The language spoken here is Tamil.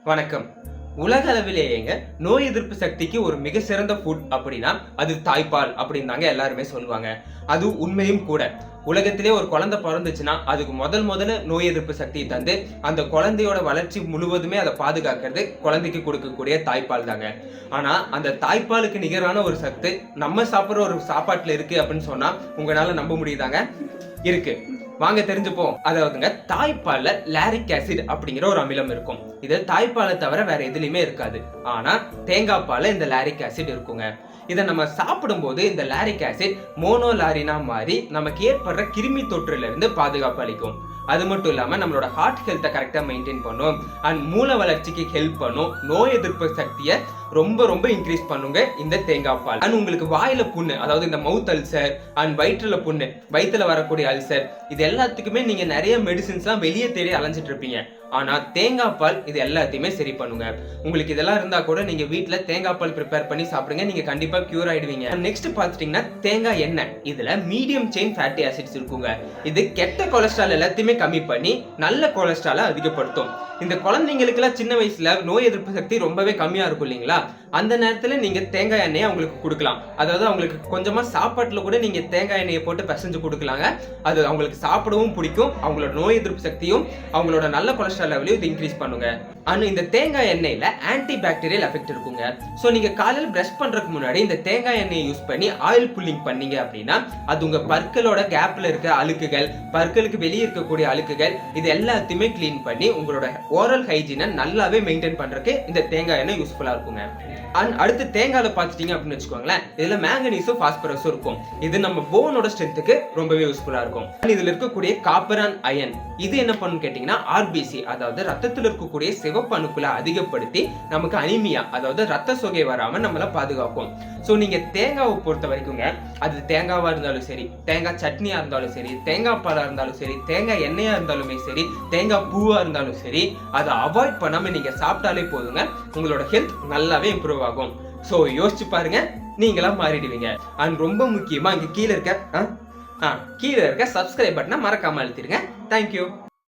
வணக்கம். உலக அளவிலேயேங்க நோய் எதிர்ப்பு சக்திக்கு ஒரு மிக சிறந்த ஃபுட் அப்படின்னா அது தாய்ப்பால் அப்படின்னு தாங்க எல்லாருமே சொல்லுவாங்க. அது உண்மையும் கூட. உலகத்திலே ஒரு குழந்தை பிறந்துச்சுன்னா அதுக்கு முதல்ல நோய் எதிர்ப்பு சக்தியை தந்து அந்த குழந்தையோட வளர்ச்சி முழுவதுமே அதை பாதுகாக்கிறது குழந்தைக்கு கொடுக்கக்கூடிய தாய்ப்பால் தாங்க. ஆனா அந்த தாய்ப்பாலுக்கு நிகரான ஒரு சத்து நம்ம சாப்பிடுற ஒரு சாப்பாட்டுல இருக்கு அப்படின்னு சொன்னா உங்களால நம்ப முடியுதாங்க? இருக்கு. வாங்க தெரிஞ்சுப்போம். அதாவதுங்க தாய்ப்பால்ல லாரிக் ஆசிட் அப்படிங்கிற ஒரு அமிலம் இருக்கும். இது தாய்ப்பாலை தவிர வேற எதுலயுமே இருக்காது. ஆனா தேங்காய் பால்ல இந்த லாரிக் ஆசிட் இருக்குங்க. இதை நம்ம சாப்பிடும்போது இந்த லாரிக் ஆசிட் மோனோலாரினா மாறி நமக்கு ஏற்படுற கிருமி தொற்றுல இருந்து பாதுகாப்பு அளிக்கும். அது மட்டும் இல்லாம நம்மளோட ஹார்ட் ஹெல்த்தை கரெக்டா மெயின்டைன் பண்ணும் அண்ட் மூல வளர்ச்சிக்கு ஹெல்ப் பண்ணும். நோய் எதிர்ப்பு சக்தியை ரொம்ப இன்க்ரீஸ் பண்ணுங்க இந்த தேங்காய் பால். அண்ட் உங்களுக்கு வாயில புண்ணு, அதாவது இந்த மவுத் அல்சர் அண்ட் வயிற்றுல புண்ணு, வயிற்றுல வரக்கூடிய அல்சர், இது எல்லாத்துக்குமே நீங்க நிறைய மெடிசின்ஸ்லாம் வெளியே தேடி அலைஞ்சிட்டு இருப்பீங்க. ஆனா தேங்காய் பால் இது எல்லாத்தையுமே சரி பண்ணுங்க. உங்களுக்கு இதெல்லாம் இருந்தா கூட நீங்க வீட்ல தேங்காய் பால் ப்ரிப்பேர் பண்ணி சாப்பிடுங்க. நீங்க கண்டிப்பா கியூர் ஆயிடுவீங்க. நெக்ஸ்ட் பாத்துட்டீங்கன்னா தேங்காய் எண்ணெய். இதுல மீடியம் செயின் ஃபேட்டி ஆசிட்ஸ் இருக்குங்க. இது கெட்ட கொலஸ்ட்ரால் எல்லாத்தையுமே கம்மி பண்ணி நல்ல கொலஸ்ட்ராலை அதிகப்படுத்தும். இந்த குழந்தைங்களுக்கு எல்லாம் சின்ன வயசுல நோய் எதிர்ப்பு சக்தி ரொம்பவே கம்மியா இருக்கும் இல்லைங்களா? அந்த நேரத்துல நீங்க தேங்காய் எண்ணெயை அவங்களுக்கு கொடுக்கலாம். அதாவது அவங்களுக்கு கொஞ்சமா சாப்பாட்டுல கூட நீங்க தேங்காய் எண்ணெயை போட்டு பிசைஞ்சு கொடுக்கலாங்க. அது அவங்களுக்கு சாப்பிடவும் பிடிக்கும். அவங்களோட நோய் எதிர்ப்பு சக்தியும் அவங்களோட நல்ல கொலஸ்ட்ரால் லெவலையும் இது இன்க்ரீஸ் பண்ணுங்க. ஆனா இந்த தேங்காய் எண்ணெயில ஆன்டி பாக்டீரியல் எஃபெக்ட் இருக்குங்க. சோ நீங்க காலையில பிரஷ் பண்றதுக்கு முன்னாடி இந்த தேங்காய் எண்ணெயை யூஸ் பண்ணி ஆயில் புல்லிங் பண்ணீங்க அப்படின்னா அது உங்க பற்களோட கேப்ல இருக்க அழுக்குகள், பற்களுக்கு வெளியே இருக்கக்கூடிய அழுக்குகள், இது எல்லாத்தையுமே கிளீன் பண்ணி உங்களோட ஓரல் ஹைஜீனை நல்லாவே மெயின்டைன் பண்றதுக்கு இந்த தேங்காய் எண்ணெய் யூஸ்ஃபுல்லா இருக்குங்க. அடுத்து தேங்காயில பாத்துட்டீங்க அப்படின்னு வச்சுக்கோங்களேன், இதுல மேங்கனீஸும் பாஸ்பரஸும் இருக்கும். இது நம்ம போனோட ஸ்ட்ரென்த்துக்கு ரொம்பவே யூஸ்ஃபுல்லா இருக்கும். இதுல இருக்கக்கூடிய காப்பர் அண்ட் அயன் இது என்ன பண்ணுன்னு கேட்டீங்கன்னா ஆர்பிசி, அதாவது ரத்தத்தில் இருக்கக்கூடிய சிவப்பு அணுக்களை அதிகப்படுத்தி நமக்கு அனிமியா, அதாவது ரத்த சோகை வராம நம்மள பாதுகாக்கும். சோ நீங்க தேங்காவை பொறுத்த வரைக்குங்க, அது தேங்காவா இருந்தாலும் சரி, தேங்காய் சட்னியா இருந்தாலும் சரி, தேங்காய் பாலா இருந்தாலும் சரி, தேங்காய் எண்ணெயா இருந்தாலுமே சரி, தேங்காய் பூவா இருந்தாலும் சரி, அதை அவாய்ட் பண்ணாம நீங்க சாப்பிட்டாலே போதுங்க, உங்களோட ஹெல்த் நல்லாவே இம்ப்ரூவ் ஆகும். சோ யோசிச்சு பாருங்க, நீங்களா மாறிடுவீங்க. அண்ட் ரொம்ப முக்கியமா இங்க கீழே இருக்க சப்ஸ்கிரைப் பட்டனை மறக்காம அழுத்திடுங்க. தேங்க்யூ.